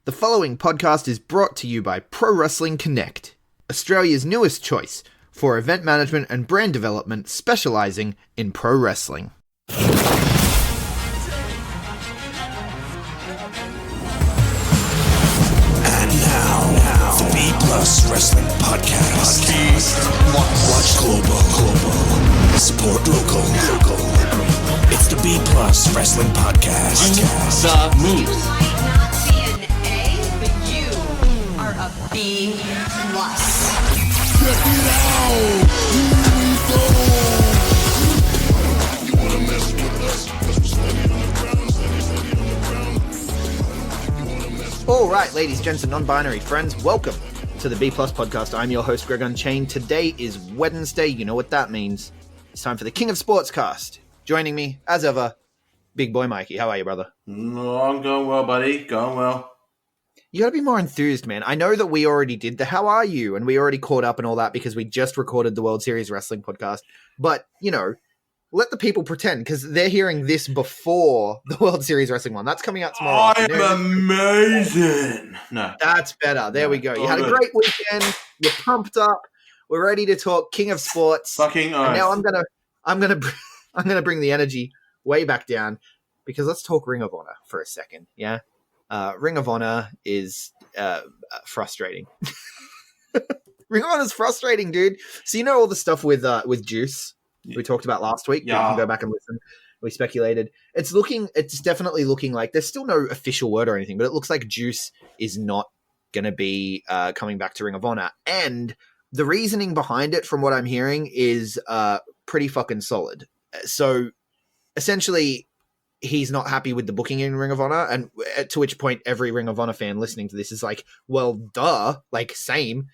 The following podcast is brought to you by Pro Wrestling Connect, Australia's newest choice for event management and brand development specializing in pro wrestling. And now, the B Plus Wrestling Podcast. Watch global. Support local. It's the B Plus Wrestling Podcast. The moves. B plus. Check it out! Here we go! You wanna mess with us? 'Cause we're steady on the ground. All right, ladies, gents, and non-binary friends, welcome to the B Plus Podcast. I'm your host, Greg Unchained. Today is Wednesday. You know what that means. It's time for the King of Sportscast. Joining me, as ever, Big Boy Mikey. How are you, brother? No, I'm going well, buddy. Going well. You gotta be more enthused, man. I know that we already did the how are you, and we already caught up and all that because we just recorded the World Series Wrestling podcast. But, you know, let the people pretend, because they're hearing this before the World Series Wrestling one. That's coming out tomorrow. I'm amazing. No. That's better. There we go. You had a great weekend. You're pumped up. We're ready to talk King of Sports. Fucking And now I'm gonna bring the energy way back down because let's talk Ring of Honor for a second. Yeah. Ring of Honor is frustrating. Ring of Honor is frustrating, dude. So you know all the stuff with Juice we talked about last week. Yeah. You can go back and listen. We speculated. It's definitely looking like there's still no official word or anything, but it looks like Juice is not going to be coming back to Ring of Honor. And the reasoning behind it, from what I'm hearing, is pretty fucking solid. So essentially, he's not happy with the booking in Ring of Honor, and to which point every Ring of Honor fan listening to this is like, well, duh, like, same.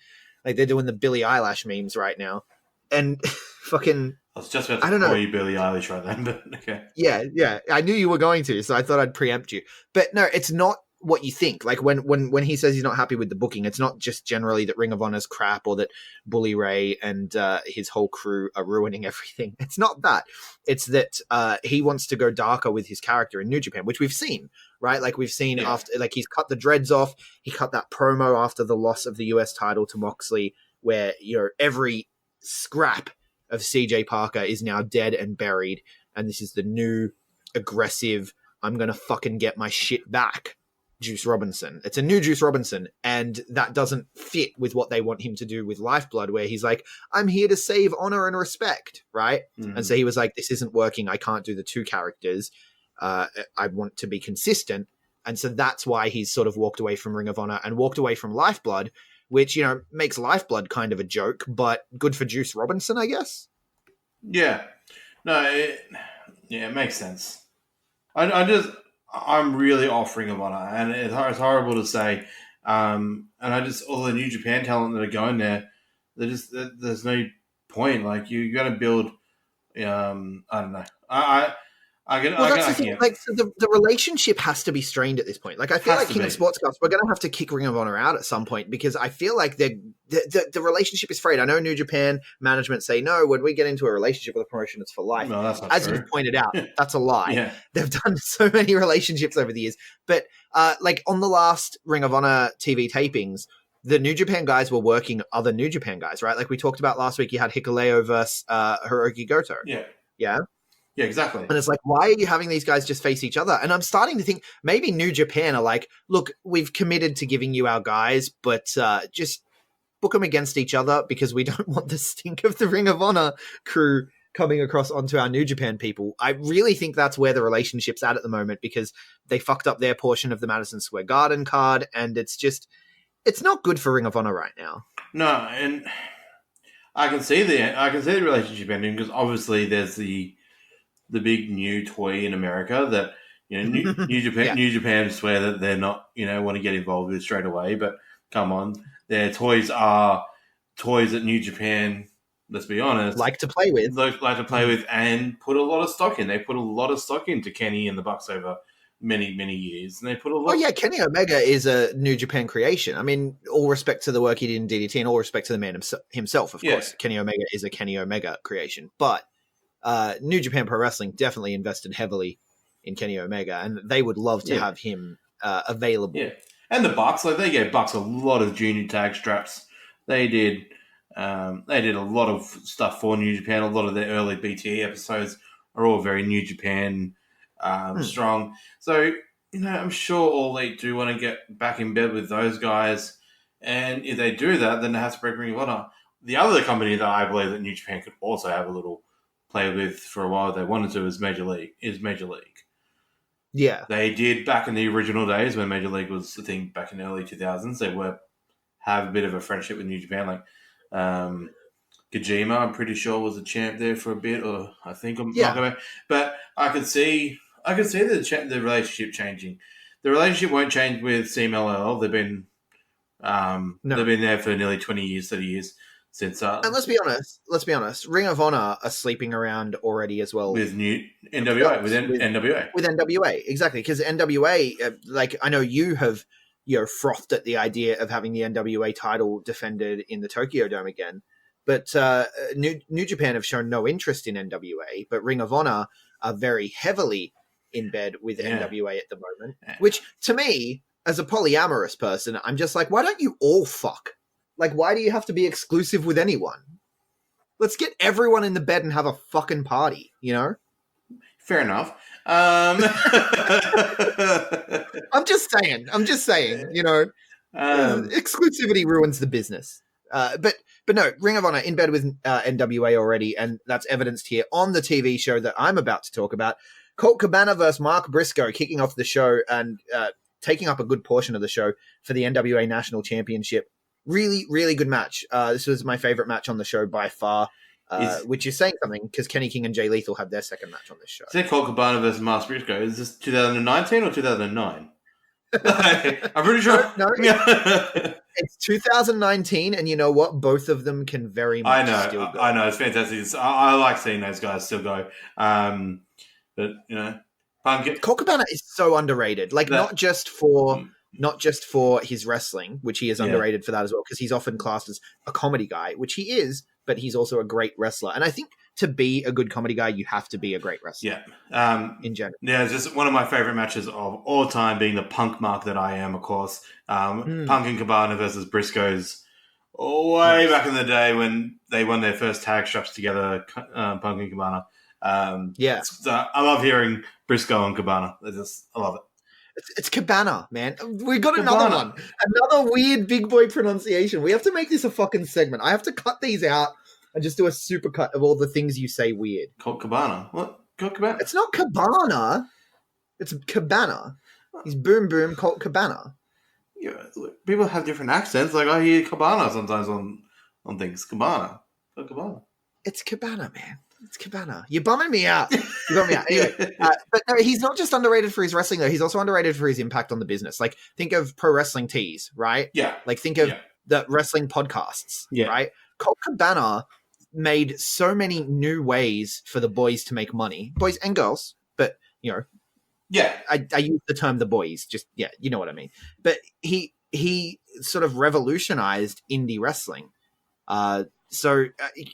Like, they're doing the Billie Eilish memes right now. And fucking... I was just about to call you Billie Eilish right then, but okay. Yeah. I knew you were going to, so I thought I'd preempt you. But no, it's not what you think. Like, when he says he's not happy with the booking, it's not just generally that Ring of Honor's crap or that Bully Ray and his whole crew are ruining everything. It's not that. It's that he wants to go darker with his character in New Japan, which we've seen, right? Like, we've seen after, like, he's cut the dreads off. He cut that promo after the loss of the US title to Moxley, where, you know, every scrap of CJ Parker is now dead and buried. And this is the new, aggressive, I'm going to fucking get my shit back Juice Robinson. It's a new Juice Robinson, and that doesn't fit with what they want him to do with Lifeblood, where he's like, I'm here to save honor and respect, right? Mm-hmm. And so he was like, this isn't working. I can't do the two characters. I want to be consistent. And so that's why he's sort of walked away from Ring of Honor and walked away from Lifeblood, which, you know, makes Lifeblood kind of a joke, but good for Juice Robinson, I guess. Yeah. No, it makes sense. I'm really off Ring of Honor, and it's horrible to say. And all the New Japan talent that are going there, there's no point. Like, you got to build. I don't know. That's the thing. Like, so the relationship has to be strained at this point. Like, I feel like King of Sportscast, we're going to have to kick Ring of Honor out at some point because I feel like the relationship is frayed. I know New Japan management say, no, when we get into a relationship with a promotion, it's for life. No, that's not As true. you pointed out, that's a lie. Yeah. They've done so many relationships over the years. But like on the last Ring of Honor TV tapings, the New Japan guys were working other New Japan guys, right? Like we talked about last week, you had Hikuleo versus Hiroki Goto. Yeah. Yeah? Yeah, exactly. And it's like, why are you having these guys just face each other? And I'm starting to think maybe New Japan are like, look, we've committed to giving you our guys, but just book them against each other because we don't want the stink of the Ring of Honor crew coming across onto our New Japan people. I really think that's where the relationship's at the moment because they fucked up their portion of the Madison Square Garden card, and it's not good for Ring of Honor right now. No, and I can see the relationship ending because obviously there's the big new toy in America that, you know, New Japan New Japan swear that they're not, you know, want to get involved with straight away, but come on, their toys are toys that New Japan, let's be honest, like to play with and put a lot of stock in. They put a lot of stock into Kenny and the Bucks over many, many years, and they put a lot. Oh yeah, Kenny Omega is a New Japan creation. I mean, all respect to the work he did in DDT, and all respect to the man himself. Of course, Kenny Omega is a Kenny Omega creation, but New Japan Pro Wrestling definitely invested heavily in Kenny Omega, and they would love to have him available. Yeah. And the Bucks, like they gave Bucks a lot of junior tag straps. They did a lot of stuff for New Japan. A lot of their early BTE episodes are all very New Japan strong. So, I'm sure All Elite do want to get back in bed with those guys. And if they do that, then they have to break Ring of Honor. The other company that I believe that New Japan could also have a little play with for a while if they wanted to is Major League. Yeah. They did back in the original days when Major League was the thing back in the early 2000s. They have a bit of a friendship with New Japan. Like Kojima, I'm pretty sure, was a champ there for a bit, or I think I'm not going. But I could see the relationship changing. The relationship won't change with CMLL. They've been there for nearly 20 years, 30 years since. And let's be honest. Ring of Honor are sleeping around already as well with new NWA, with NWA, exactly, because NWA, I know you have frothed at the idea of having the NWA title defended in the Tokyo Dome again, but New Japan have shown no interest in NWA, but Ring of Honor are very heavily in bed with NWA at the moment, which to me, as a polyamorous person, I'm just like, why don't you all fuck? Like, why do you have to be exclusive with anyone? Let's get everyone in the bed and have a fucking party, Fair enough. I'm just saying, exclusivity ruins the business. But no, Ring of Honor in bed with NWA already, and that's evidenced here on the TV show that I'm about to talk about. Colt Cabana versus Mark Briscoe kicking off the show and taking up a good portion of the show for the NWA National Championship. Really, really good match. This was my favorite match on the show by far, which is saying something because Kenny King and Jay Lethal had their second match on this show. Is that Colt Cabana versus Mark Briscoe? Is this 2019 or 2009? I'm pretty sure. No, it's 2019, and you know what? Both of them can very much still go. I know. It's fantastic. I like seeing those guys still go. But, Colt Cabana is so underrated. Not just for his wrestling, which he is underrated for that as well, because he's often classed as a comedy guy, which he is, but he's also a great wrestler. And I think to be a good comedy guy, you have to be a great wrestler. Yeah. In general. Yeah, it's just one of my favorite matches of all time, being the Punk mark that I am, of course. Punk and Cabana versus Briscoes way back in the day when they won their first tag straps together, Punk and Cabana. So I love hearing Briscoe and Cabana. I love it. It's Cabana, man. We got another one. Another weird big boy pronunciation. We have to make this a fucking segment. I have to cut these out and just do a super cut of all the things you say weird. Colt Cabana. What? Colt Cabana? It's not Cabana. It's Cabana. He's Boom Boom Colt Cabana. Yeah, people have different accents. Like I hear Cabana sometimes on things. Cabana. Colt Cabana. It's Cabana, man. It's Cabana. You're bumming me out. Anyway, but no, he's not just underrated for his wrestling, though. He's also underrated for his impact on the business. Like, think of Pro Wrestling Tees, right? Yeah. Like, think of the wrestling podcasts, right? Colt Cabana made so many new ways for the boys to make money. Boys and girls, but, I use the term the boys. Just, you know what I mean. But he sort of revolutionized indie wrestling. So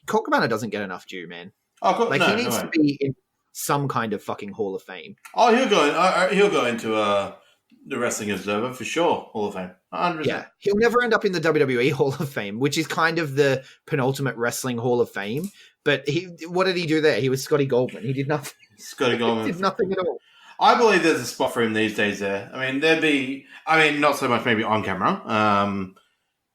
Colt Cabana doesn't get enough due, man. Oh, cool. He needs to be in some kind of fucking Hall of Fame. Oh, he'll go into the Wrestling Observer for sure. Hall of Fame, 100%. Yeah, he'll never end up in the WWE Hall of Fame, which is kind of the penultimate wrestling Hall of Fame. But what did he do there? He was Scotty Goldman. He did nothing. Scotty Goldman did nothing at all. I believe there's a spot for him these days. There, not so much maybe on camera.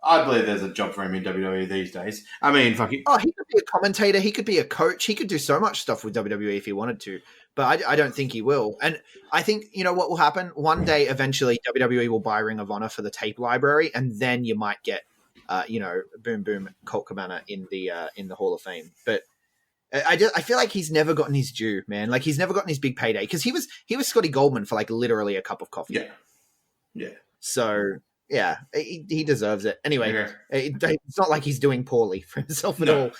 I believe there's a job for him in WWE these days. He could be a commentator. He could be a coach. He could do so much stuff with WWE if he wanted to. But I don't think he will. And I think, what will happen? One day, eventually, WWE will buy Ring of Honor for the tape library, and then you might get, Boom Boom Colt Cabana in the Hall of Fame. But I feel like he's never gotten his due, man. Like, he's never gotten his big payday. Because he was Scotty Goldman for, literally a cup of coffee. Yeah. So... yeah, he deserves it. Anyway, it's not like he's doing poorly for himself at all.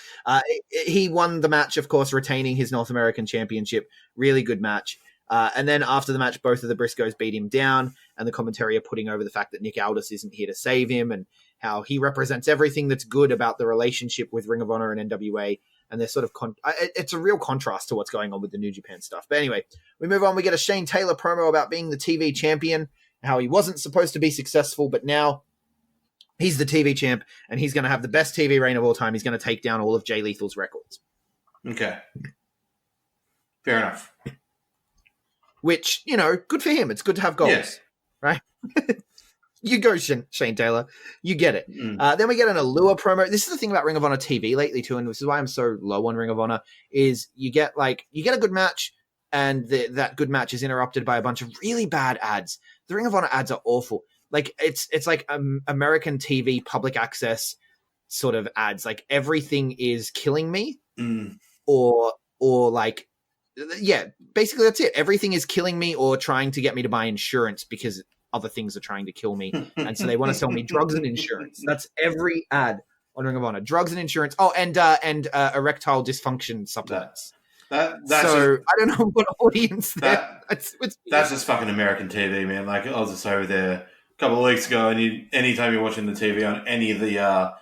He won the match, of course, retaining his North American Championship. Really good match. And then after the match, both of the Briscoes beat him down, and the commentary are putting over the fact that Nick Aldis isn't here to save him and how he represents everything that's good about the relationship with Ring of Honor and NWA. And they're sort of it's a real contrast to what's going on with the New Japan stuff. But anyway, we move on. We get a Shane Taylor promo about being the TV champion. how he wasn't supposed to be successful, but now he's the TV champ, and he's going to have the best TV reign of all time. He's going to take down all of Jay Lethal's records. Okay. Fair enough. Which, good for him. It's good to have goals, right? You go, Shane Taylor. You get it. Then we get an Allure promo. This is the thing about Ring of Honor TV lately too, and this is why I'm so low on Ring of Honor, is you get a good match, and that good match is interrupted by a bunch of really bad ads. The Ring of Honor ads are awful. Like it's like American TV public access sort of ads. Like everything is killing me, or like, yeah, basically that's it. Everything is killing me or trying to get me to buy insurance because other things are trying to kill me, and so they want to sell me drugs and insurance. That's every ad on Ring of Honor: drugs and insurance. Oh, and erectile dysfunction supplements. That's so I don't know what audience that's just fucking American TV, man. Like I was just over there a couple of weeks ago, and anytime you're watching the TV on any of the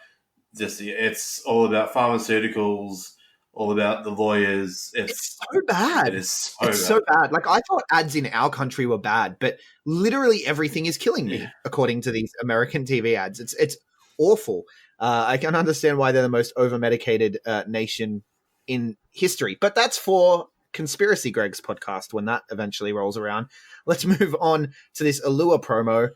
it's all about pharmaceuticals, all about the lawyers. It's so bad. It is so bad. Like I thought ads in our country were bad, but literally everything is killing me according to these American TV ads. It's awful. I can understand why they're the most over-medicated nation in history, but that's for Conspiracy Greg's podcast when that eventually rolls around. Let's move on to this Allure promo.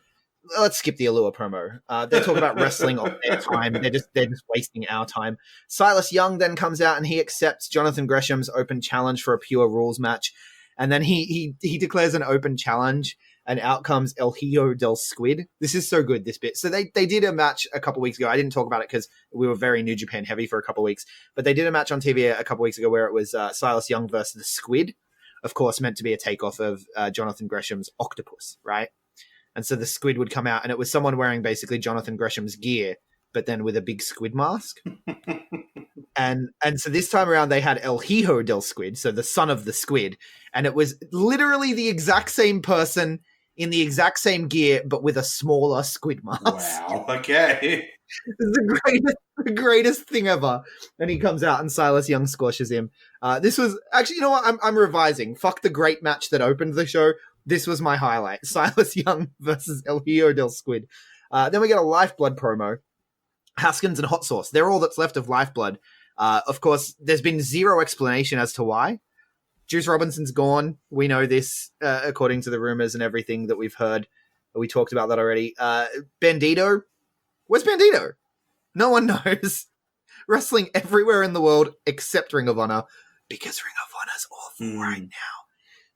Let's skip the Allure promo. They talk about wrestling on their time. They're just wasting our time. Silas Young then comes out and he accepts Jonathan Gresham's open challenge for a Pure Rules match, and then he declares an open challenge, and out comes El Hijo del Squid. This is so good, this bit. So they did a match a couple weeks ago. I didn't talk about it because we were very New Japan heavy for a couple weeks, but they did a match on TV a couple weeks ago where it was Silas Young versus the Squid, of course meant to be a takeoff of Jonathan Gresham's Octopus, right? And so the Squid would come out, and it was someone wearing basically Jonathan Gresham's gear, but then with a big squid mask. and so this time around, they had El Hijo del Squid, so the son of the squid, and it was literally the exact same person in the exact same gear, but with a smaller squid mask. Wow, okay. It's the greatest thing ever. And he comes out, and Silas Young squashes him. This was actually, you know what? I'm revising. Fuck the great match that opened the show. This was my highlight. Silas Young versus El Hijo del Squid. Then we get a Lifeblood promo. Haskins and Hot Sauce. They're all that's left of Lifeblood. Of course, there's been zero explanation as to why. Juice Robinson's gone. We know this, according to the rumors and everything that we've heard. We talked about that already. Bandito. Where's Bandito? No one knows. Wrestling everywhere in the world except Ring of Honor, because Ring of Honor's awful right now.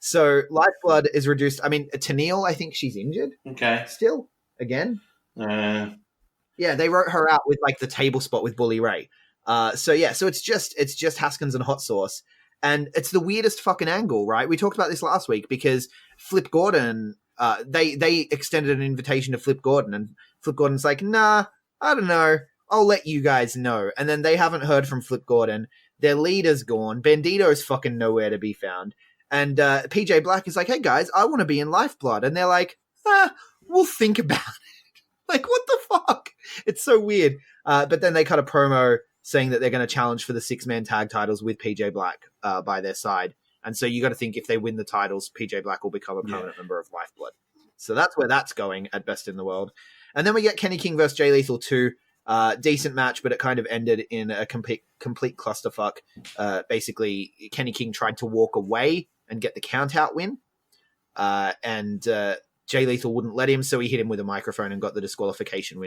So Lifeblood is reduced. I mean, Tennille, I think she's injured. Okay. Still, again. Yeah, they wrote her out with like the table spot with Bully Ray. So it's just Haskins and Hot Sauce. And it's the weirdest fucking angle, right? We talked about this last week because Flip Gordon, they extended an invitation to Flip Gordon, and Flip Gordon's like, nah, I don't know. I'll let you guys know. And then they haven't heard from Flip Gordon. Their leader's gone. Bandito's fucking nowhere to be found. And PJ Black is like, hey guys, I want to be in Lifeblood. And they're like, we'll think about it. Like, what the fuck? It's so weird. But then they cut a promo saying that they're going to challenge for the 6-man tag titles with PJ Black by their side. And so you got to think if they win the titles, PJ Black will become a permanent member of Lifeblood. So that's where that's going at Best in the World. And then we get Kenny King versus Jay Lethal 2. Decent match, but it kind of ended in a complete clusterfuck. Basically, Kenny King tried to walk away and get the count-out win. And Jay Lethal wouldn't let him, so he hit him with a microphone and got the disqualification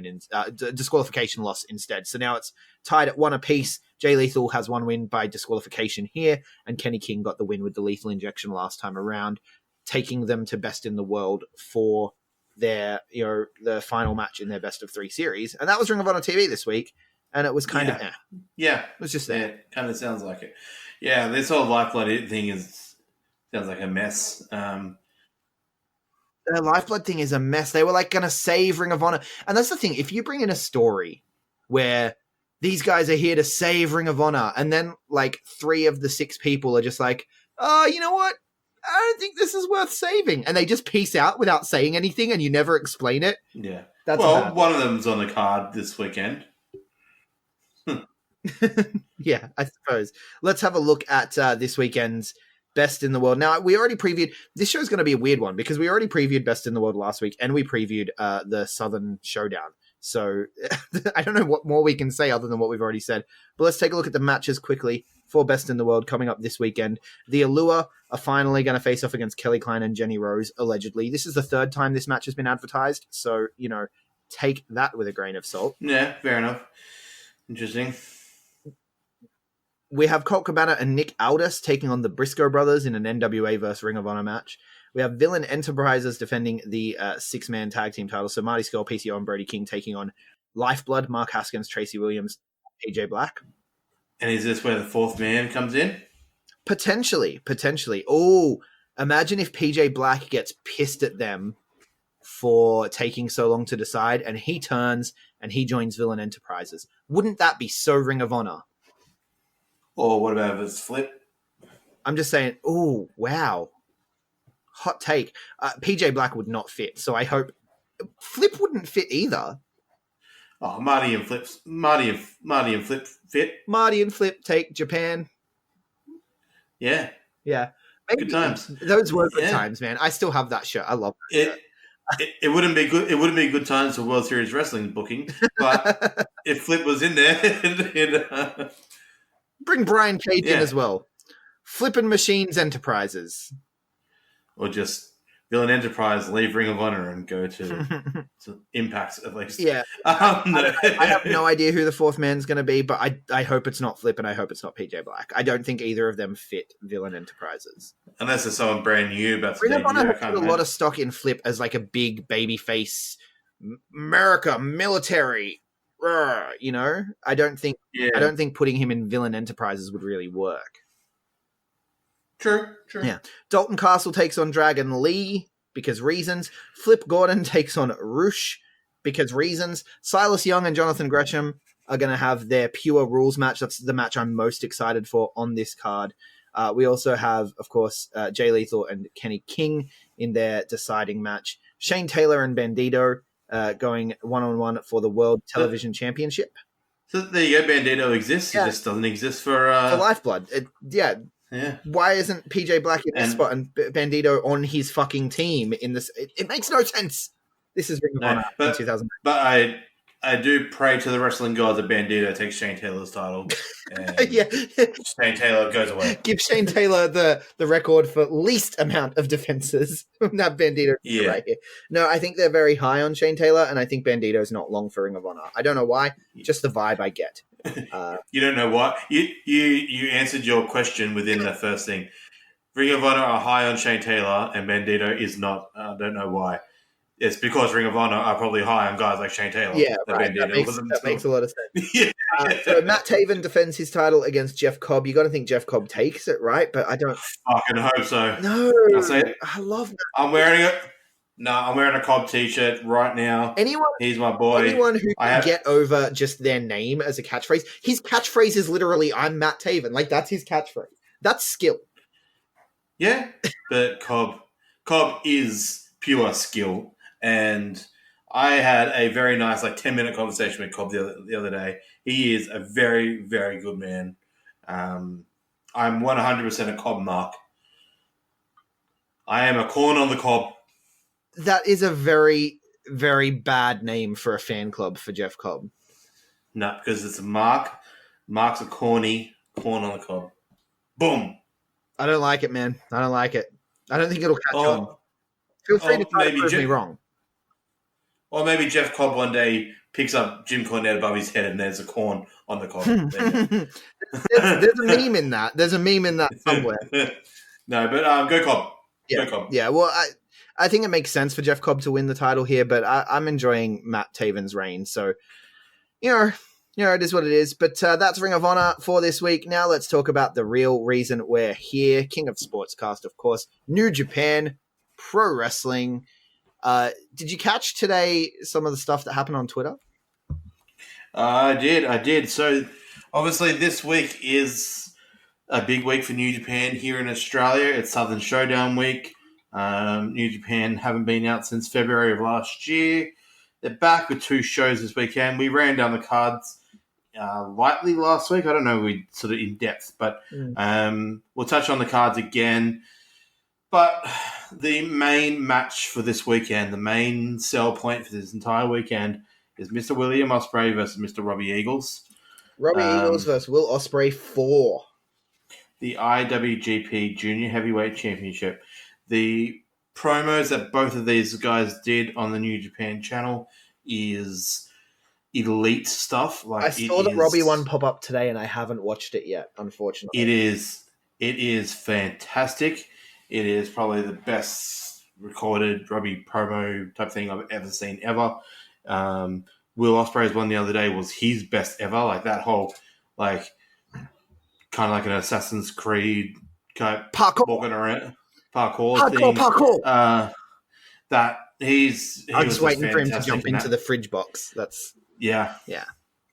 disqualification loss instead. So now it's tied at 1 apiece. Jay Lethal has 1 win by disqualification here, and Kenny King got the win with the lethal injection last time around, taking them to Best in the World for their, the final match in their best of 3 series. And that was Ring of Honor TV this week, and it was kind of Yeah. It was just there. Yeah, kind of sounds like it. Yeah, this whole Lifeblood thing sounds like a mess. The Lifeblood thing is a mess. They were like going to save Ring of Honor. And that's the thing. If you bring in a story where these guys are here to save Ring of Honor, and then like 3 of the 6 people are just like, oh, you know what? I don't think this is worth saving. And they just peace out without saying anything, and you never explain it. Yeah. That's one of them's on the card this weekend. Yeah, I suppose. Let's have a look at this weekend's Best in the World. Now, we already previewed, this show's going to be a weird one because we already previewed Best in the World last week and we previewed the Southern Showdown. So I don't know what more we can say other than what we've already said. But let's take a look at the matches quickly for Best in the World coming up this weekend. The Allure are finally going to face off against Kelly Klein and Jenny Rose, allegedly. This is the third time this match has been advertised. So, take that with a grain of salt. Yeah, fair enough. Interesting. We have Colt Cabana and Nick Aldis taking on the Briscoe brothers in an NWA versus Ring of Honor match. We have Villain Enterprises defending the six-man tag team title. So Marty Scurll, PCO, and Brody King taking on Lifeblood, Mark Haskins, Tracy Williams, PJ Black. And is this where the fourth man comes in? Potentially. Oh, imagine if PJ Black gets pissed at them for taking so long to decide and he turns and he joins Villain Enterprises. Wouldn't that be so Ring of Honor? Or what about if it's Flip? I'm just saying, oh, wow. Hot take. PJ Black would not fit, so I hope Flip wouldn't fit either. Oh, Marty and Flip fit. Marty and Flip take Japan. Yeah. Yeah. Maybe Good times. Those were good times, man. I still have that shirt. I love that shirt. It wouldn't be good. It wouldn't be good times for World Series Wrestling booking, but if Flip was in there, bring Brian Cage in as well. Flippin' Machines Enterprises. Or just Villain Enterprise, leave Ring of Honor and go to Impact at least. Yeah. No. I have no idea who the fourth man's going to be, but I hope it's not Flip and I hope it's not PJ Black. I don't think either of them fit Villain Enterprises. Unless there's someone brand new about to Ring of Honor debut. has put a lot of stock in Flip as like a big baby face, America, military, I don't think putting him in Villain Enterprises would really work. True. Yeah. Dalton Castle takes on Dragon Lee because reasons. Flip Gordon takes on Roosh because reasons. Silas Young and Jonathan Gresham are going to have their Pure Rules match. That's the match I'm most excited for on this card. We also have, of course, Jay Lethal and Kenny King in their deciding match. Shane Taylor and Bandito going one-on-one for the World Television Championship. So there you go. Bandito exists. Yeah. It just doesn't exist for Lifeblood. Yeah. Why isn't PJ Black in this spot and Bandito on his fucking team in this? It makes no sense. This is Ring of Honor in 2000. But I do pray to the wrestling gods that Bandito takes Shane Taylor's title. And Shane Taylor goes away. Give Shane Taylor the record for least amount of defenses. Not Bandito right here. No, I think they're very high on Shane Taylor, and I think Bandito's not long for Ring of Honor. I don't know why. Just the vibe I get. You don't know what? You answered your question within the first thing. Ring of Honor are high on Shane Taylor, and Bandito is not. I don't know why. It's because Ring of Honor are probably high on guys like Shane Taylor. Yeah, right. That makes a lot of sense. So Matt Taven defends his title against Jeff Cobb. You got to think Jeff Cobb takes it, right? But I don't fucking hope so. No, I love that. I'm wearing it. No, I'm wearing a Cobb t-shirt right now. He's my boy. Anyone who can get over just their name as a catchphrase. His catchphrase is literally, I'm Matt Taven. Like, that's his catchphrase. That's skill. Yeah, but Cobb is pure skill. And I had a very nice, 10-minute conversation with Cobb the other day. He is a very, very good man. I'm 100% a Cobb mark. I am a corn on the Cobb. That is a very, very bad name for a fan club for Jeff Cobb. No, because it's a Mark. Mark's a corny corn on the Cobb. Boom. I don't like it, man. I don't like it. I don't think it'll catch on. Feel free to try to prove me wrong. Or maybe Jeff Cobb one day picks up Jim Cornette above his head and there's a corn on the Cobb. there's a meme in that. There's a meme in that somewhere. No, but go Cobb. Yeah. Go Cobb. Yeah, well, I think it makes sense for Jeff Cobb to win the title here, but I'm enjoying Matt Taven's reign. So, it is what it is. But that's Ring of Honor for this week. Now let's talk about the real reason we're here. King of Sportscast, of course. New Japan Pro Wrestling. Did you catch today some of the stuff that happened on Twitter? I did. So, obviously, this week is a big week for New Japan here in Australia. It's Southern Showdown week. New Japan haven't been out since February of last year. They're back with 2 shows this weekend. We ran down the cards lightly last week. I don't know, we sort of in depth, but we'll touch on the cards again. But the main match for this weekend, the main sell point for this entire weekend is Mr. William Ospreay versus Mr. Robbie Eagles. Robbie Eagles versus Will Ospreay 4. The IWGP Junior Heavyweight Championship. The promos that both of these guys did on the New Japan channel is elite stuff. Like, I saw the Robbie one pop up today, and I haven't watched it yet, unfortunately. It is fantastic. It is probably the best recorded Robbie promo type thing I've ever seen ever. Will Ospreay's one the other day was his best ever. Like that whole, like, kind of like an Assassin's Creed kind of parkour, walking around parkour thing. That I'm just waiting for him to jump into the fridge box. That's yeah.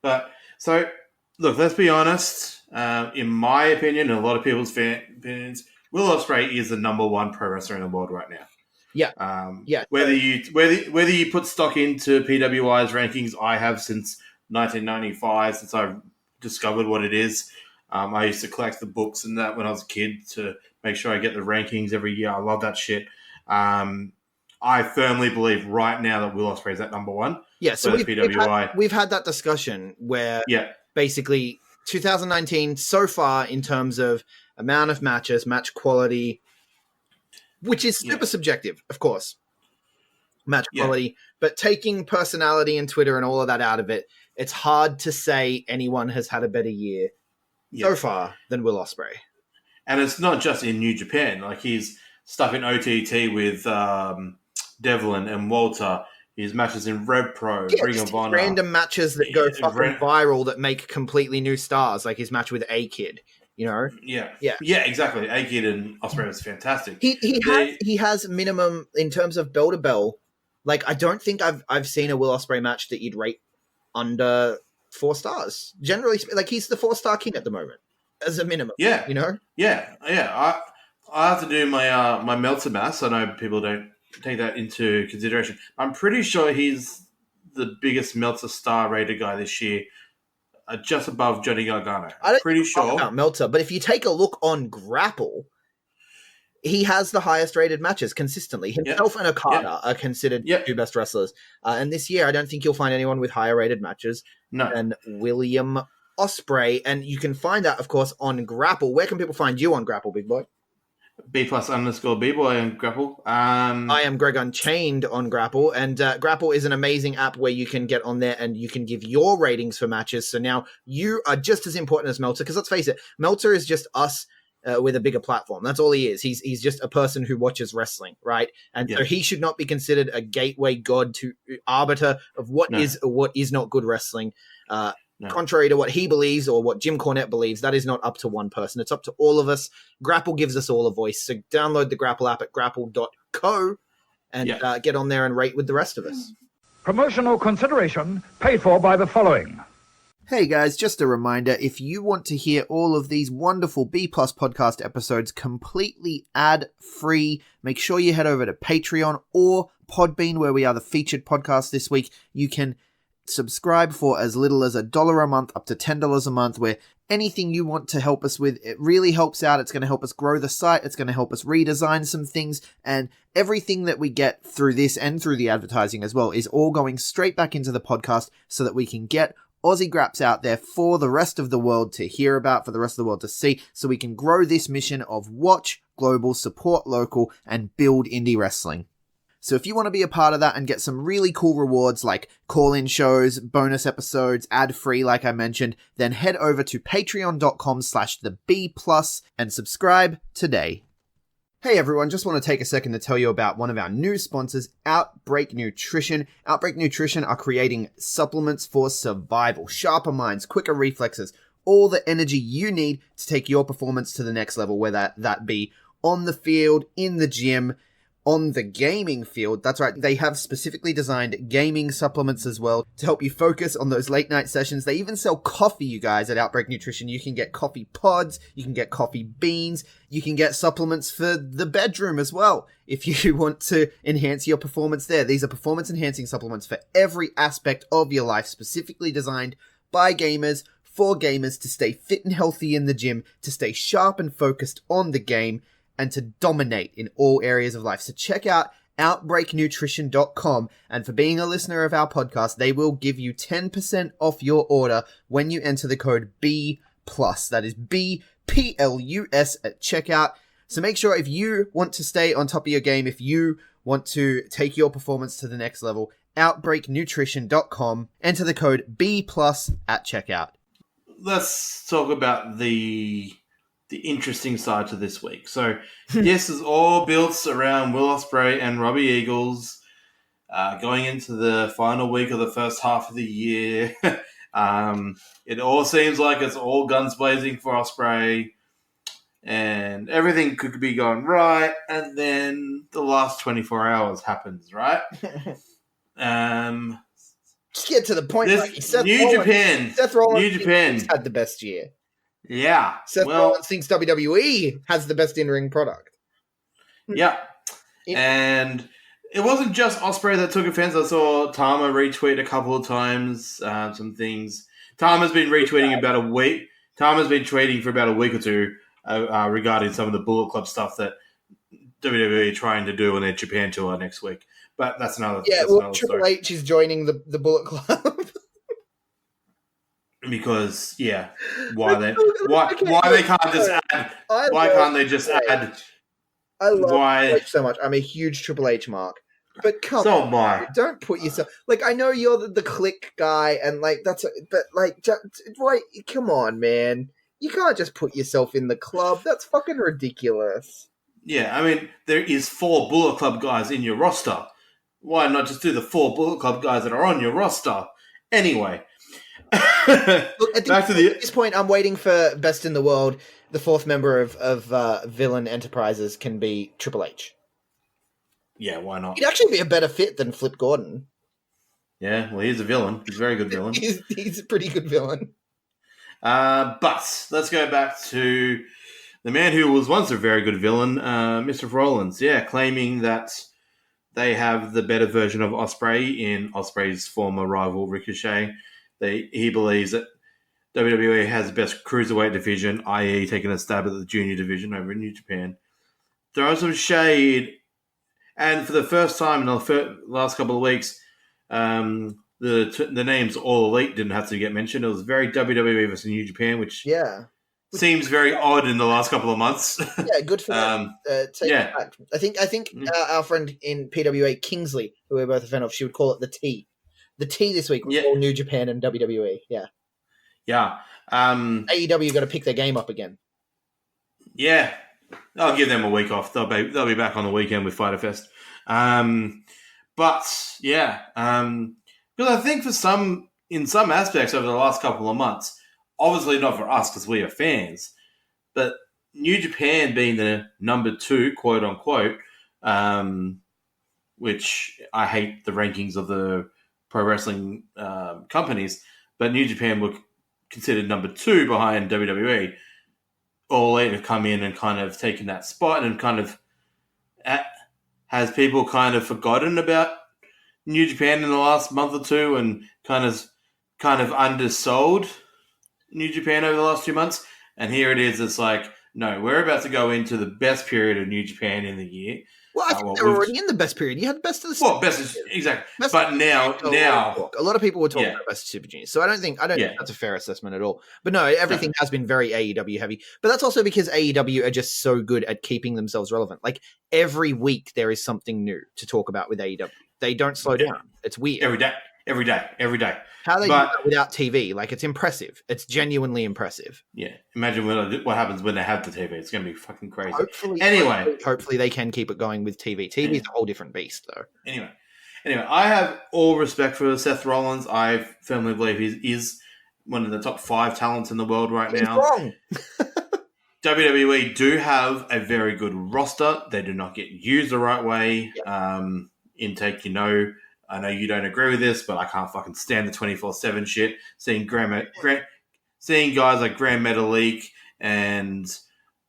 But so look, let's be honest. In my opinion, and a lot of people's opinions, Will Ospreay is the number one pro wrestler in the world right now. Yeah. Whether you put stock into PWI's rankings, I have since 1995, since I discovered what it is. I used to collect the books and that when I was a kid to make sure I get the rankings every year. I love that shit. I firmly believe right now that Will Ospreay is at number one. Yeah, so we've had that discussion where basically 2019 so far in terms of amount of matches, match quality, which is super subjective, of course, match quality, but taking personality and Twitter and all of that out of it, it's hard to say anyone has had a better year so far than Will Ospreay. And it's not just in New Japan. Like, his stuff in OTT with Devlin and Walter, his matches in Rev Pro, Ring of Honor. Random matches that go fucking viral that make completely new stars, like his match with A-Kid. You know? Yeah, exactly. A-Kid and Ospreay was fantastic. He has minimum in terms of bell to bell. Like, I don't think I've seen a Will Ospreay match that you'd rate under 4 stars. Generally, like, he's the 4-star king at the moment as a minimum. Yeah, you know. Yeah. I have to do my my Meltzer maths. I know people don't take that into consideration. I'm pretty sure he's the biggest Meltzer star rated guy this year. Just above Johnny Gargano. I'm pretty sure about Meltzer, but if you take a look on Grapple, he has the highest rated matches consistently. Himself and Okada are considered 2 best wrestlers. And this year, I don't think you'll find anyone with higher rated matches than William Ospreay. And you can find that, of course, on Grapple. Where can people find you on Grapple, big boy? B+_B-boy on Grapple. I am Greg Unchained on Grapple, and Grapple is an amazing app where you can get on there and you can give your ratings for matches. So now you are just as important as Meltzer, because let's face it, Meltzer is just us with a bigger platform. That's all he is. He's just a person who watches wrestling, right? And so he should not be considered a gateway god to arbiter of what is or what is not good wrestling. Contrary to what he believes or what Jim Cornette believes, that is not up to one person. It's up to all of us. Grapple gives us all a voice. So download the Grapple app at grapple.co and get on there and rate with the rest of us. Promotional consideration paid for by the following. Hey guys, just a reminder, if you want to hear all of these wonderful B+ podcast episodes completely ad-free, make sure you head over to Patreon or Podbean, where we are the featured podcast this week. You can subscribe for as little as $1 a month up to $10 a month, where anything you want to help us with, it really helps out. It's going to help us grow the site. It's going to help us redesign some things, and everything that we get through this and through the advertising as well is all going straight back into the podcast so that we can get Aussie Graps out there for the rest of the world to hear about, for the rest of the world to see, so we can grow this mission of watch global, support local, and build indie wrestling. So if you want to be a part of that and get some really cool rewards like call-in shows, bonus episodes, ad-free like I mentioned, then head over to patreon.com/theb+ and subscribe today. Hey everyone, just want to take a second to tell you about one of our new sponsors, OUTBREAK NUTRITION. OUTBREAK NUTRITION are creating supplements for survival, sharper minds, quicker reflexes, all the energy you need to take your performance to the next level, whether that be on the field, in the gym, on the gaming field. That's right, they have specifically designed gaming supplements as well to help you focus on those late night sessions. They even sell coffee, you guys, at OUTBREAK NUTRITION. You can get coffee pods, you can get coffee beans, you can get supplements for the bedroom as well if you want to enhance your performance there. These are performance enhancing supplements for every aspect of your life, specifically designed by gamers, for gamers to stay fit and healthy in the gym, to stay sharp and focused on the game, and to dominate in all areas of life. So check out OUTBREAKNutrition.com, and for being a listener of our podcast, they will give you 10% off your order when you enter the code B+. That is BPLUS at checkout. So make sure, if you want to stay on top of your game, if you want to take your performance to the next level, OUTBREAKNutrition.com, enter the code B+ at checkout. Let's talk about the interesting side to this week. So this is all built around Will Ospreay and Robbie Eagles going into the final week of the first half of the year. It all seems like it's all guns blazing for Ospreay, and everything could be going right, and then the last 24 hours happens, right? Just get to the point. Seth Rollins had the best year. Yeah. Seth Rollins thinks WWE has the best in-ring product. Yeah. And it wasn't just Ospreay that took offense. I saw Tama retweet a couple of times some things. Tama's been retweeting about a week. Tama's been tweeting for about a week or two regarding some of the Bullet Club stuff that WWE are trying to do on their Japan tour next week. But that's another. Yeah, that's well, another Triple story. H is joining the Bullet Club. Because why they can't just add? Why can't they just add? I love Triple H so much. I'm a huge Triple H mark. But come on, don't put yourself I know you're the click guy, and come on, man. You can't just put yourself in the club. That's fucking ridiculous. Yeah, I mean, there is 4 Bullet Club guys in your roster. Why not just do the 4 Bullet Club guys that are on your roster? Anyway. Look, at this point, I'm waiting for Best in the World. The 4th member of Villain Enterprises can be Triple H. Yeah, why not? He'd actually be a better fit than Flip Gordon. Yeah, well, he's a villain. He's a very good villain. he's a pretty good villain. But let's go back to the man who was once a very good villain, Mr. Rollins. Yeah, claiming that they have the better version of Ospreay in Ospreay's former rival Ricochet. He believes that WWE has the best cruiserweight division, i.e. taking a stab at the junior division over in New Japan. Throw some shade. And for the first time in the last couple of weeks, the names All Elite didn't have to get mentioned. It was very WWE versus New Japan, which seems very odd in the last couple of months. Yeah, good for them. Back. I think our friend in PWA, Kingsley, who we're both a fan of, she would call it the T. The T this week was all New Japan and WWE. Yeah. Yeah. AEW got to pick their game up again. Yeah. I'll give them a week off. They'll be back on the weekend with Fighter Fest. Because I think in some aspects over the last couple of months, obviously not for us because we are fans, but New Japan being the number 2, quote unquote, which I hate the rankings of the pro wrestling companies, but New Japan were considered number 2 behind WWE. All Elite have come in and kind of taken that spot, and kind of has people kind of forgotten about New Japan in the last month or two, and kind of undersold New Japan over the last 2 months. And here it is. It's like, no, we're about to go into the best period of New Japan in the year. Well, I think they're already in the best period. You had the best of the Super Juniors. Exactly. But now, a lot of people were talking about best of Super Juniors, so I don't think that's a fair assessment at all. But no, everything has been very AEW heavy. But that's also because AEW are just so good at keeping themselves relevant. Like every week, there is something new to talk about with AEW. They don't slow down. It's weird. Every day. How they do that without TV, like it's impressive. It's genuinely impressive. Yeah. Imagine what happens when they have the TV. It's going to be fucking crazy. Hopefully they can keep it going with TV. TV is a whole different beast, though. Anyway, I have all respect for Seth Rollins. I firmly believe he is one of the top 5 talents in the world right now. Wrong. WWE do have a very good roster. They do not get used the right way. Yep. Intake, I know you don't agree with this, but I can't fucking stand the 24/7 shit. Seeing guys like Grand Metalik and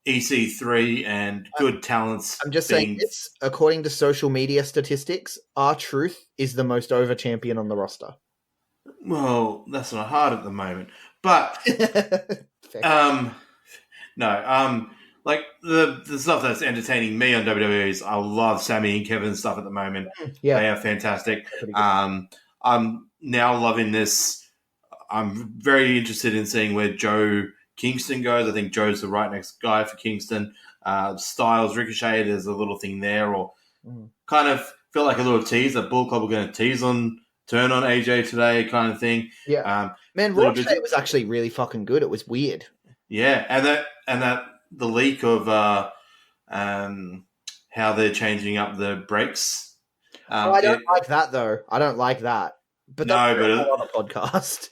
EC3 and good talents. I'm just saying this. According to social media statistics, R-Truth is the most over champion on the roster. Well, that's not hard at the moment. But Fair. no, like the stuff that's entertaining me on WWE is I love Sammy and Kevin's stuff at the moment. Yeah, They are fantastic. pretty good. I'm now loving this. I'm very interested in seeing where Joe Kingston goes. I think Joe's the right next guy for Kingston. Styles, Ricochet, there's a little thing there, or kind of felt like a little tease that Bull Club were going to turn on AJ today, kind of thing. Yeah, man, little Ricochet was actually really fucking good. It was weird. Yeah, and that the leak of how they're changing up the brakes. I don't like that though. I don't like that. But that's but a whole other podcast.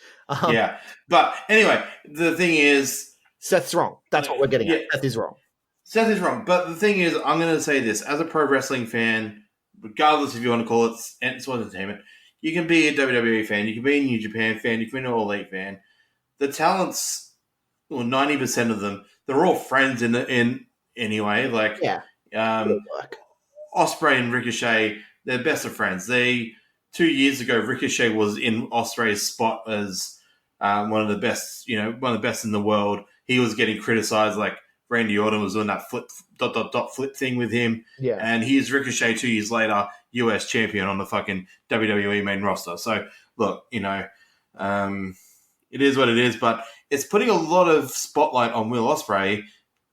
Yeah, but anyway, the thing is, Seth's wrong. That's what we're getting at. Seth is wrong. Seth is wrong. But the thing is, I'm going to say this as a pro wrestling fan, regardless if you want to call it sports entertainment, you can be a WWE fan, you can be a New Japan fan, you can be an All Elite fan. The talents, well, 90% of them, they're all friends in anyway. Like, Ospreay and Ricochet, they're best of friends. 2 years ago, Ricochet was in Ospreay's spot as one of the best in the world. He was getting criticized, like Randy Orton was doing that flip thing with him. Yeah. And he's Ricochet 2 years later, US champion on the fucking WWE main roster. So, look, it is what it is, but it's putting a lot of spotlight on Will Ospreay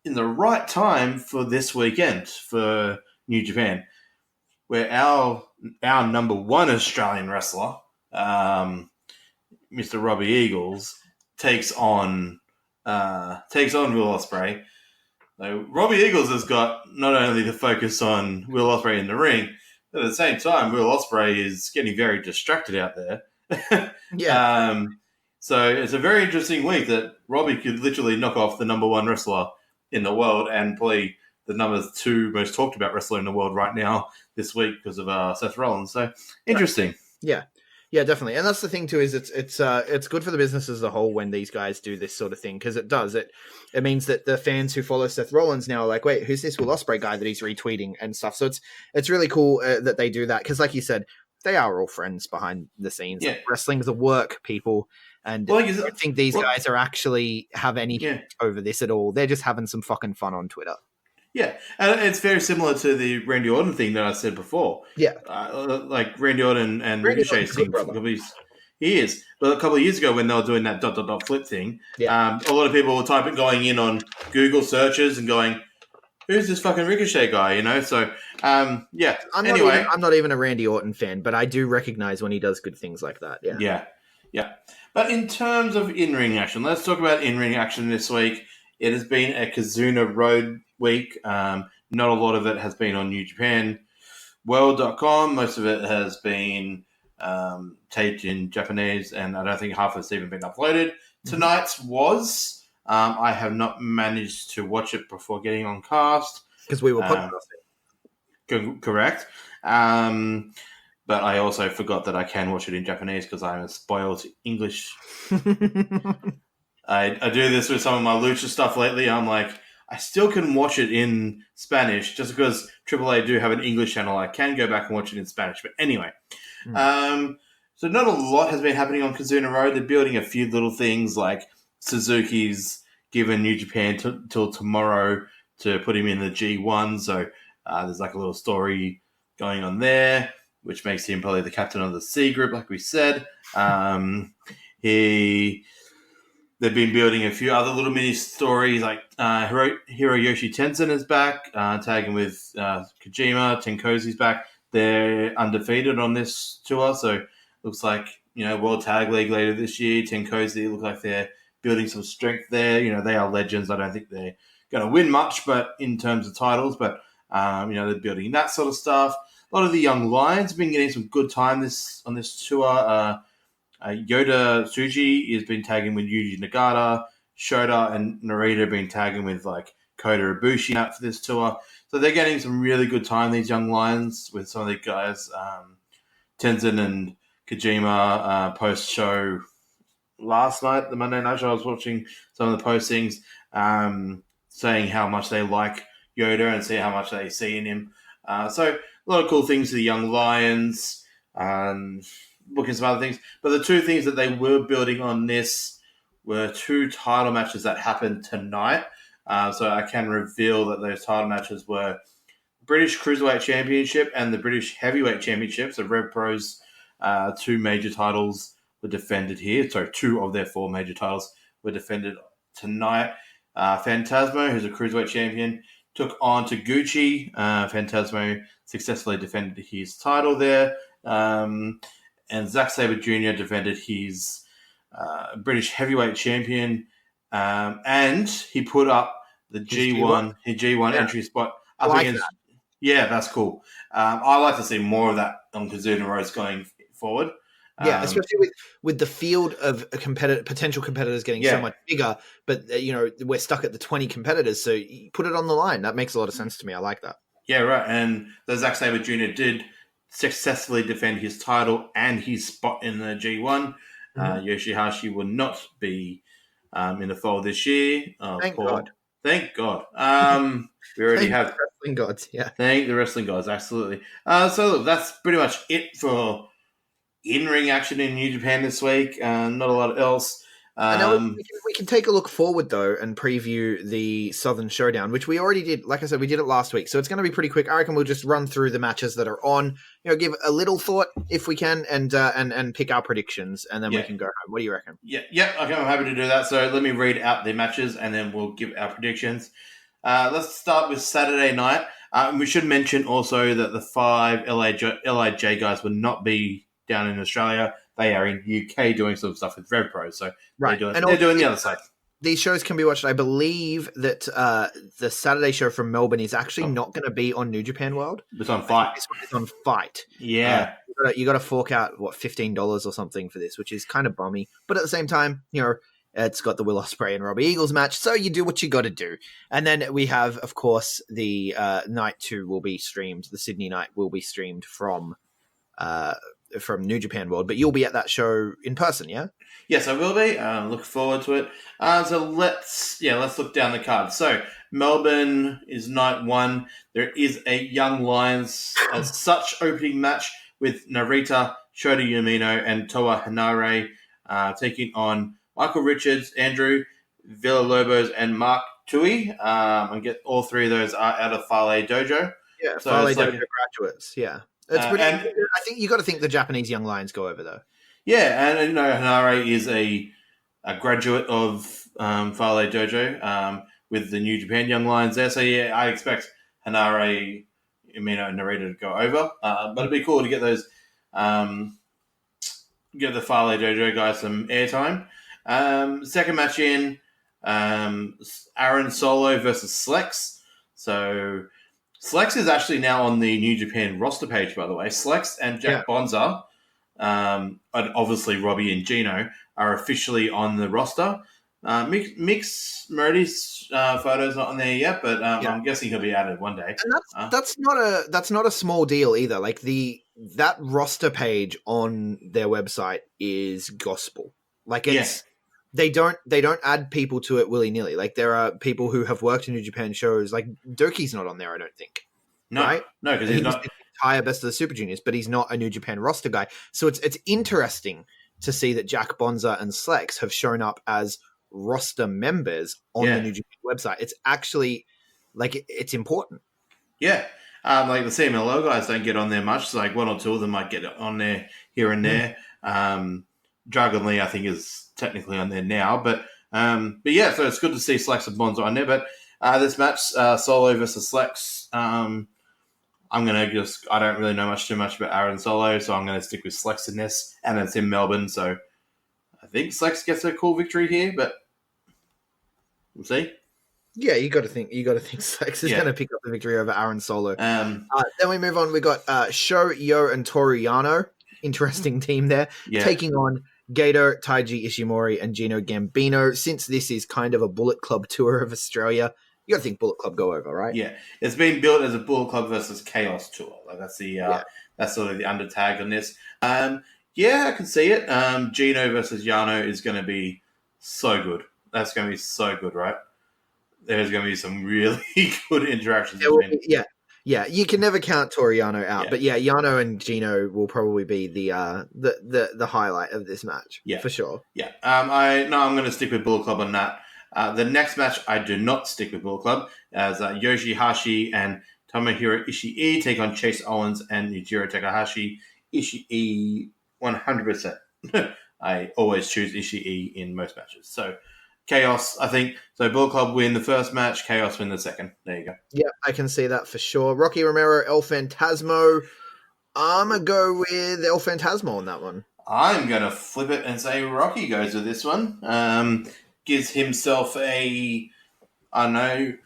in the right time for this weekend for New Japan, where our number one Australian wrestler, Mr. Robbie Eagles, takes on Will Ospreay. So Robbie Eagles has got not only the focus on Will Ospreay in the ring, but at the same time, Will Ospreay is getting very distracted out there. Yeah. So it's a very interesting week that Robbie could literally knock off the number one wrestler in the world and probably the number 2 most talked about wrestler in the world right now this week because of Seth Rollins. So interesting. Yeah. Yeah, definitely. And that's the thing too, is it's good for the business as a whole when these guys do this sort of thing, because it means that the fans who follow Seth Rollins now are like, wait, who's this Will Ospreay guy that he's retweeting and stuff. So it's really cool that they do that, because like you said, they are all friends behind the scenes. Yeah. Like, wrestling's a work, people. And I don't think these guys are actually have anything over this at all. They're just having some fucking fun on Twitter. Yeah, and it's very similar to the Randy Orton thing that I said before. Yeah. Like Randy Orton and Ricochet thing. He is. But a couple of years ago when they were doing that ... flip thing, a lot of people were going in on Google searches and going, who's this fucking Ricochet guy, So, yeah. I'm not even a Randy Orton fan, but I do recognize when he does good things like that. Yeah. But in terms of in-ring action, let's talk about in-ring action this week. It has been a Kazuna Road week. Not a lot of it has been on NewJapanWorld.com. Most of it has been taped in Japanese, and I don't think half of it's even been uploaded. Tonight's was. I have not managed to watch it before getting on cast. Because we were podcasting. Correct. But I also forgot that I can watch it in Japanese because I'm a spoiled English. I do this with some of my lucha stuff lately. I'm like, I still can watch it in Spanish just because AAA do have an English channel. I can go back and watch it in Spanish. But anyway, so not a lot has been happening on Kazuna Road. They're building a few little things, like Suzuki's given New Japan till tomorrow to put him in the G1. So there's like a little story going on there, which makes him probably the captain of the C group, like we said. They've been building a few other little mini stories, like Hiroyoshi Tenzin is back, tagging with Kojima. Tenkozi's back. They're undefeated on this tour, so looks like, World Tag League later this year. Tenkozi looks like they're building some strength there. They are legends. I don't think they're going to win much, but in terms of titles, but they're building that sort of stuff. A lot of the young lions have been getting some good time on this tour. Yoda Tsuji has been tagging with Yuji Nagata. Shota and Narita have been tagging with like Kota Ibushi for this tour. So they're getting some really good time, these young lions, with some of the guys. Tenzin and Kojima post-show last night, the Monday night show, I was watching some of the postings saying how much they like Yoda and see how much they see in him. So a lot of cool things for the young lions. booking some other things. But the two things that they were building on this were two title matches that happened tonight. So I can reveal that those title matches were British Cruiserweight Championship and the British Heavyweight Championship. So Rev Pro's two major titles were defended here. So 2 of their 4 major titles were defended tonight. Phantasmo, who's a Cruiserweight champion, took on Taguchi. Phantasmo successfully defended his title there. And Zack Sabre Jr. defended his British Heavyweight Champion. And he put up the G1 entry spot up against. That. Yeah, that's cool. I like to see more of that on Kazuna Rose going forward. Yeah, especially with the field of potential competitors getting so much bigger, but we're stuck at the 20 competitors, so you put it on the line. That makes a lot of sense to me. I like that. Yeah, right. And the Zack Sabre Jr. did successfully defend his title and his spot in the G1. Yoshihashi will not be in the fold this year. Thank God. Thank God. We already have the wrestling gods. Yeah, thank the wrestling gods. Absolutely. So look, that's pretty much it for in-ring action in New Japan this week. Not a lot else. We can take a look forward, though, and preview the Southern Showdown, which we already did. Like I said, we did it last week, so it's going to be pretty quick. I reckon we'll just run through the matches that are on, give a little thought if we can, and pick our predictions, and then we can go home. What do you reckon? Yeah, okay, I'm happy to do that. So let me read out the matches, and then we'll give our predictions. Let's start with Saturday night. We should mention also that the 5 LIJ guys will not be down in Australia. They are in UK doing some stuff with Rev Pro, so they're doing the other side. These shows can be watched. I believe that the Saturday show from Melbourne is actually not going to be on New Japan World. It's on Fight. It's on Fight. Yeah. You got to fork out, $15 or something for this, which is kind of bummy. But at the same time, it's got the Will Ospreay and Robbie Eagles match, so you do what you got to do. And then we have, of course, the night 2 will be streamed. The Sydney night will be streamed from New Japan World, but you'll be at that show in person, yeah? Yes, I will be. Look forward to it. So let's look down the card. So Melbourne is night 1. There is a Young Lions as such opening match with Narita, Shota Umino, and Toa Hanare taking on Michael Richards, Andrew Villalobos, and Mark Tui. And get all 3 of those are out of Fale Dojo. Yeah, so Fale Dojo graduates, yeah. It's pretty. I think you got to think the Japanese Young Lions go over though. Yeah, and Hanare is a graduate of Fale Dojo with the New Japan Young Lions there. So yeah, I expect Hanare, Umino, and Narita to go over. But it'd be cool to get those get the Fale Dojo guys some airtime. Second match in Aaron Solo versus Slex. So Slex is actually now on the New Japan roster page, by the way. Slex and Jack Bonza, and obviously Robbie and Gino, are officially on the roster. Mix Murdy's photo's not on there yet, but I'm guessing he'll be added one day. And that's not a small deal either. Like that roster page on their website is gospel. Like they don't add people to it willy-nilly. Like there are people who have worked in New Japan shows. Like Doki's not on there, I don't think. No, right? No, because he's not the entire Best of the Super Juniors, but he's not a New Japan roster guy. So it's interesting to see that Jack Bonza and Slex have shown up as roster members on the New Japan website. It's actually it's important. Yeah. Like the CMLO guys don't get on there much. So like 1 or 2 of them might get on there here and there. Dragon Lee, I think, is technically on there now, but yeah, so it's good to see Slex and Bonza on there. But this match, Solo versus Slex, I don't really know too much about Aaron Solo, so I'm going to stick with Slex in this, and it's in Melbourne, so I think Slex gets a cool victory here, but we'll see. Yeah, you got to think Slex is going to pick up the victory over Aaron Solo. Then we move on. We got Sho, Yo, and Toru Yano. Interesting team there, taking on Gato, Taiji Ishimori, and Gino Gambino. Since this is kind of a Bullet Club tour of Australia, you got to think Bullet Club go over, right? Yeah, it's been built as a Bullet Club versus Chaos tour. Like that's that's sort of the undertag on this. I can see it. Gino versus Yano is going to be so good. That's going to be so good, right? There's going to be some really good interactions. Yeah, you can never count Toriano out, Yeah. but yeah, Yano and Gino will probably be the highlight of this match. Yeah. For sure. Yeah. I'm going to stick with Bullet Club on that. The next match, I do not stick with Bullet Club, as Yoshihashi and Tomohiro Ishii take on Chase Owens and Yujiro Takahashi. Ishii 100%. I always choose Ishii in most matches. So Chaos, I think. So Bullet Club win the first match, Chaos win the second. There you go. Yeah, I can see that for sure. Rocky Romero, El Phantasmo. I'm going to go with El Phantasmo on that one. I'm going to flip it and say Rocky goes with this one. Gives himself a partner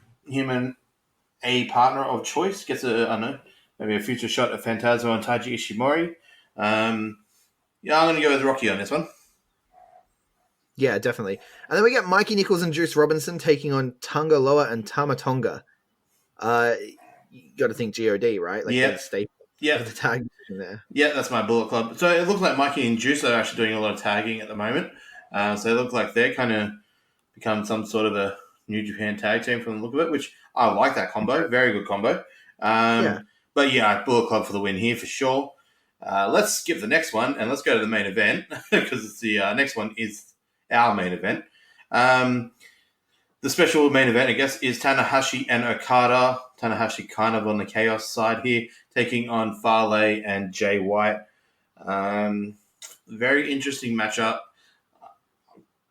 of choice. Gets maybe a future shot at Phantasmo and Taiji Ishimori. I'm going to go with Rocky on this one. Yeah, definitely. And then we get Mikey Nichols and Juice Robinson taking on Tonga Loa and Tama Tonga. You got to think GOD, right? Like the staple of the tag division there. Yeah, that's my Bullet Club. So it looks like Mikey and Juice are actually doing a lot of tagging at the moment. So it looks like they're kind of become some sort of a New Japan tag team from the look of it, which I like that combo. Very good combo. But yeah, Bullet Club for the win here for sure. Let's skip the next one and let's go to the main event because the next one is our main event. The special main event, I guess, is Tanahashi and Okada. Tanahashi kind of on the Chaos side here, taking on Farley and Jay White. Very interesting matchup.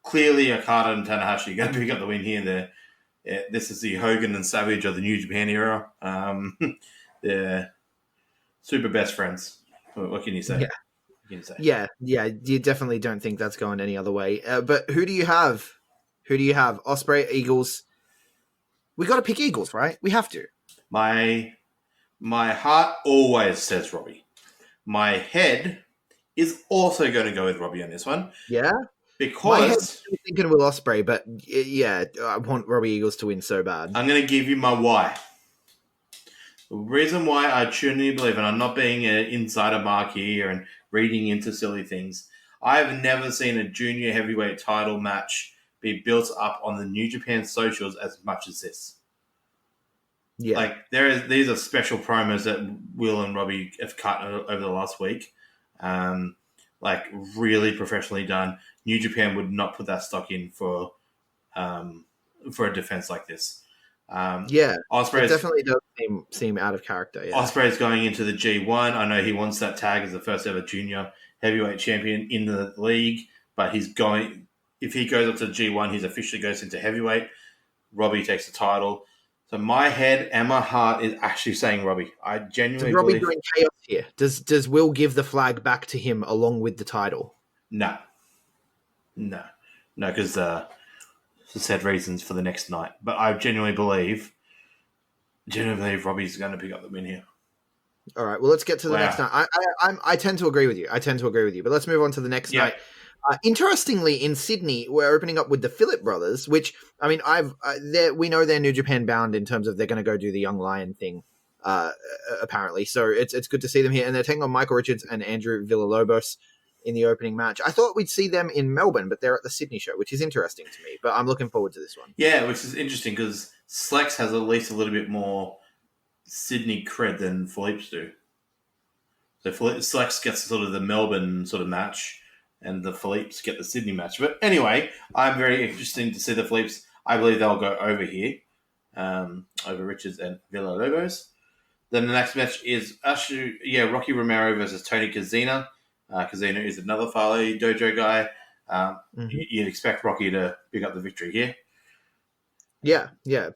Clearly, Okada and Tanahashi are going to pick up the win here. This is the Hogan and Savage of the New Japan era. They're super best friends. What can you say? Yeah. Yeah, you definitely don't think that's going any other way. But who do you have? Ospreay, Eagles. We got to pick Eagles, right? We have to. My heart always says Robbie. My head is also going to go with Robbie on this one. Yeah? Because my head's thinking Will Ospreay, but yeah, I want Robbie Eagles to win so bad. I'm going to give you my why. The reason why I truly believe, and I'm not being an insider mark here and reading into silly things, I've never seen a junior heavyweight title match be built up on the New Japan socials as much as this. Yeah. Like, these are special promos that Will and Robbie have cut over the last week. Like, really professionally done. New Japan would not put that stock in for a defense like this. Ospreay definitely does seem out of character. Yeah. Ospreay's going into the G1. I know he wants that tag as the first ever junior heavyweight champion in the league, but if he goes up to the G1, he officially goes into heavyweight. Robbie takes the title. So my head and my heart is actually saying Robbie. I genuinely Robbie believe... doing chaos here? Does Will give the flag back to him along with the title? No, because for said reasons for the next night. But I genuinely believe Robbie's going to pick up the win here. All right, well, let's get to the next night. I tend to agree with you. But let's move on to the next night. Interestingly, in Sydney, we're opening up with the Phillip brothers, which, I mean, we know they're New Japan bound in terms of they're going to go do the Young Lion thing, apparently. So it's good to see them here. And they're taking on Michael Richards and Andrew Villalobos in the opening match. I thought we'd see them in Melbourne, but they're at the Sydney show, which is interesting to me. But I'm looking forward to this one. Yeah, which is interesting because Slex has at least a little bit more Sydney cred than Philippe's do. So Slex gets sort of the Melbourne sort of match, and the Philippes get the Sydney match. But anyway, I'm very interested to see the Philippes. I believe they'll go over here, over Richards and Villalobos. Then the next match is actually, Rocky Romero versus Tony Kazina. Kazina is another Farley Dojo guy. You'd expect Rocky to pick up the victory here. Yeah.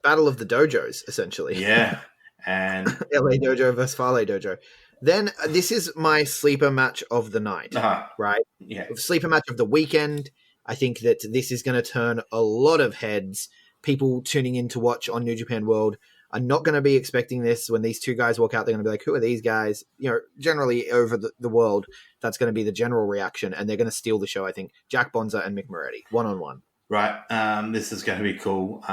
Battle of the Dojos, essentially. Yeah. And LA Dojo versus Farley Dojo. Then this is my sleeper match of the night, right? Yeah. Sleeper match of the weekend. I think that this is going to turn a lot of heads. People tuning in to watch on New Japan World are not going to be expecting this. When these two guys walk out, they're going to be like, who are these guys? Generally over the world, that's going to be the general reaction, and they're going to steal the show, I think. Jack Bonza and Mick Moretti, one-on-one. Right. This is going to be cool.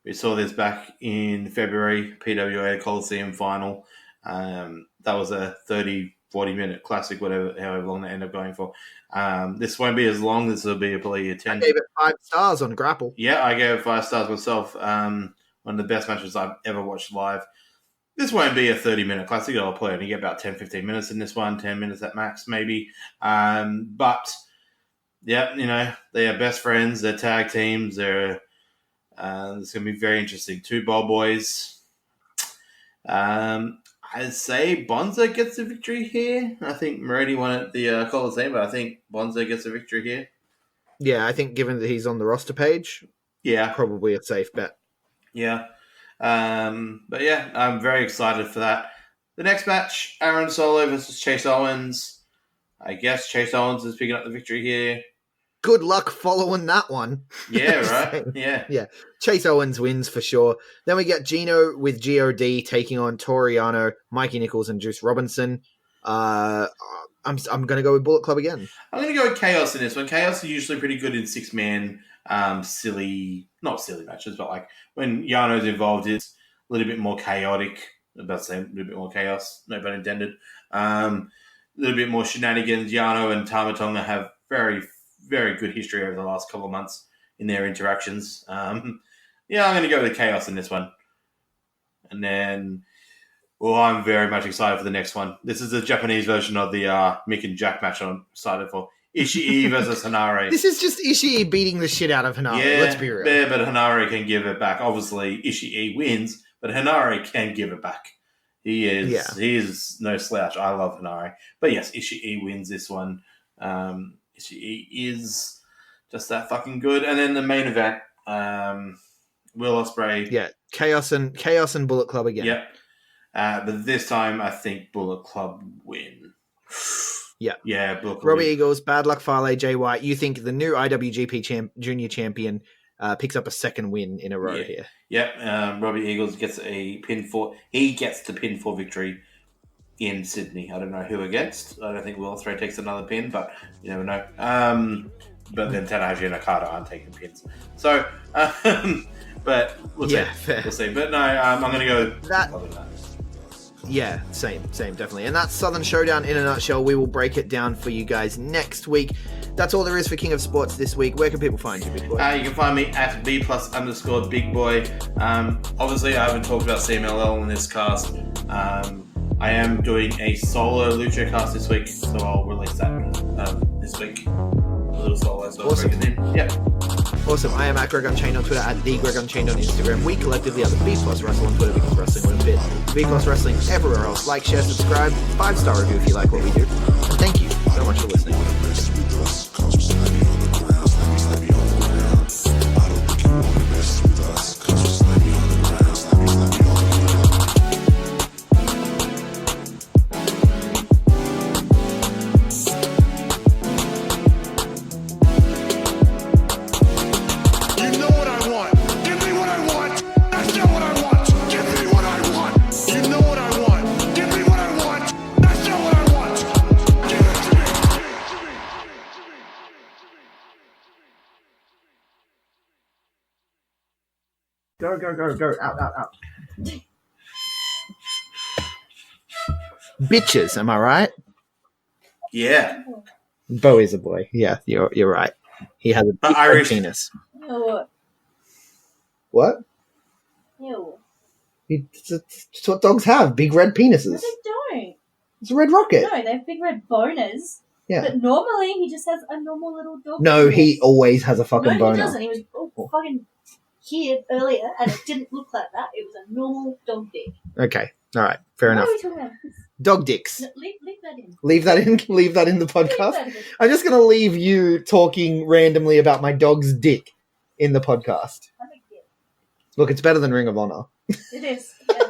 We saw this back in February, PWA Coliseum final. That was a 30, 40-minute classic, however long they end up going for. This won't be as long. This will be probably a 10. I gave it 5 stars on Grapple. Yeah, I gave it 5 stars myself. One of the best matches I've ever watched live. This won't be a 30-minute classic. I'll probably only get about 10, 15 minutes in this one, 10 minutes at max, maybe. But, yeah, they are best friends. They're tag teams. It's going to be very interesting. Two ball boys. I'd say Bonzo gets the victory here. I think Moretti won at the Coliseum, but I think Bonzo gets the victory here. Yeah, I think given that he's on the roster page, probably a safe bet. Yeah. But yeah, I'm very excited for that. The next match, Aaron Solo versus Chase Owens. I guess Chase Owens is picking up the victory here. Good luck following that one. Yeah, right? Yeah. Chase Owens wins for sure. Then we get Gino with GOD taking on Toriano, Mikey Nichols, and Juice Robinson. I'm going to go with Bullet Club again. I'm going to go with Chaos in this one. Chaos is usually pretty good in 6-man, not silly matches, but like when Yano's involved, it's a little bit more chaotic. I'm about to say a little bit more chaos, no pun intended. A little bit more shenanigans. Yano and Tama Tonga have very, very good history over the last couple of months in their interactions. I'm going to go with Chaos in this one. And then, I'm very much excited for the next one. This is the Japanese version of the Mick and Jack match I'm excited for. Ishii versus Hanare. This is just Ishii beating the shit out of Hanare. Let's be real. Yeah, but Hanare can give it back. Obviously, Ishii wins, but Hanare can give it back. He is no slouch. I love Hanare. But yes, Ishii wins this one. Ishii is just that fucking good. And then the main event, Will Ospreay. Yeah, Chaos and Bullet Club again. Yep. But this time, I think Bullet Club win. Yeah. Yeah, Bullet Club Robbie win. Eagles, Bad Luck Fale, Jay White. You think the new IWGP Junior Champion picks up a second win in a row here? Yep. Robbie Eagles gets a pinfall. He gets the pinfall victory in Sydney. I don't know who against. I don't think Will Ospreay takes another pin, but you never know. But then Tanahashi and Okada aren't taking pins. So, but we'll see. Fair. We'll see. But no, I'm going to go that. Yeah, same, definitely. And that's Southern Showdown in a nutshell. We will break it down for you guys next week. That's all there is for King of Sports this week. Where can people find you, Big Boy? You can find me at B+_Big Boy. Obviously, I haven't talked about CMLL in this cast. I am doing a solo Lucha cast this week, so I'll release that this week. A little solo, so awesome. I'll break it in. Yeah. Awesome. I am at Greg Unchained on Twitter, at the Greg Unchained on Instagram. We collectively are the B Plus Wrestle on Twitter, because wrestling with a bit. B Plus Wrestling everywhere else. Like, share, subscribe, 5-star review if you like what we do. And thank you so much for listening. Go. Out. Bitches, am I right? Yeah. Bo is a boy. Yeah, you're right. He has a big Irish penis. Ew. What? Ew. It's what dogs have, big red penises. No, they don't. It's a red rocket. No, they have big red boners. Yeah. But normally he just has a normal little dog. No, penis. he always has a fucking No, boner. he doesn't. He was fucking here earlier, and it didn't look like that. It was a normal dog dick. Okay, all right, fair What enough. are we talking about? Dog dicks. No, leave that in. Leave that in. Leave that in the Leave podcast. that in. I'm just gonna leave you talking randomly about my dog's dick in the podcast. I think, yeah. Look, it's better than Ring of Honor. It is. Yeah.